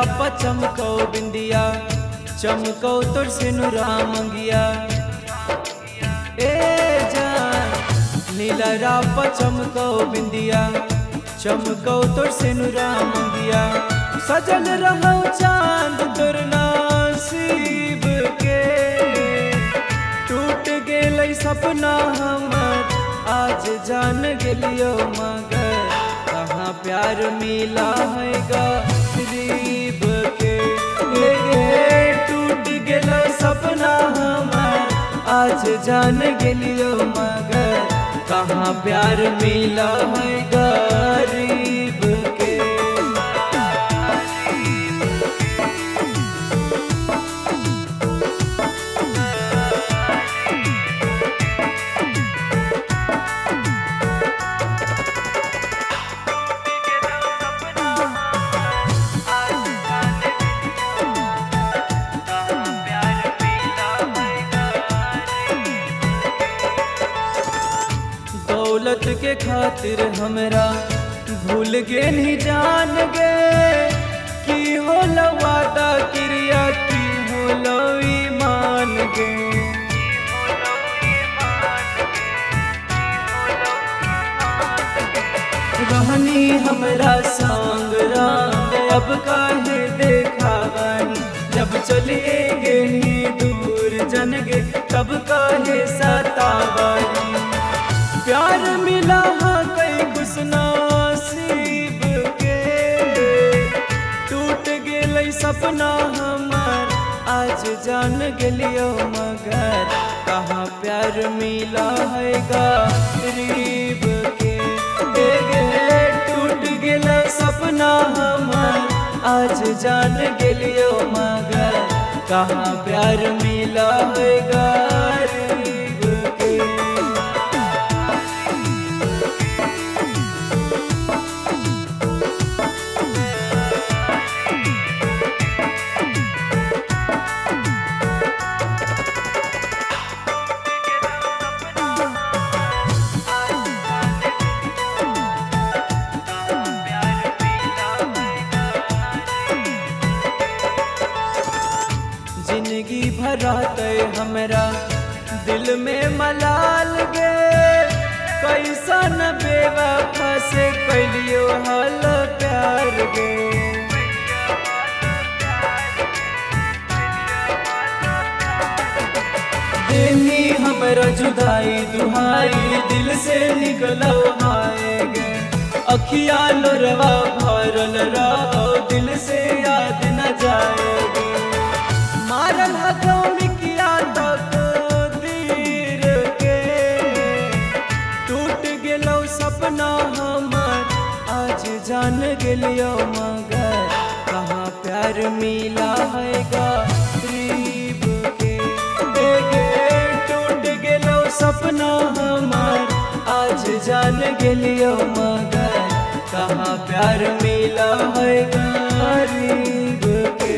चमको बिंदिया चमको तोर सिनुरा मंगिया ए जान नीलरा चमको बिंदिया चमको तोर सिनुरा मंगिया सजल रहो चांद तोर नसीब के टूट गेलै सपना हमर आज जान गेलियो मगर कहाँ प्यार मिला है गरीब के टूट गेलो सपना हमर आज जान गेलियो मगर कहाँ प्यार मिला है गरीब के। दौलत के खातिर हमरा भूल गे नहीं जान गे की होला वादा क्रिया की होला ईमान गे रहनी हमरा संग राम अब काहे देखा गई जब चलिए गेली दूर जन गे तब काहे सतावनी प्यार मिला हाँ कई खुश नसीब के टूट गेलै सपना हमर आज जान गेलियो मगर कहाँ प्यार मिला है गरीब के टूट गेलै सपना हमर आज जान गेलियो मगर कहाँ प्यार मिला है गरीब के। जिंदगी भराते हमरा दिल में मलाल गे कैसा न बेवफा से कैलियो हाल प्यार गे देनी हमरा जुदाई दुहाई दिल से निकलो हाय गे अखिया लोरवा भरल रहो दिल से याद न जाएगी मारल किया तकदीर के टूट गेलो सपना हमर आज जान गेलियो मगर कहाँ प्यार मिला है गरीब के टूट गेलो सपना हमर आज जान गेलियो मगर कहाँ प्यार मिला है गरीब के।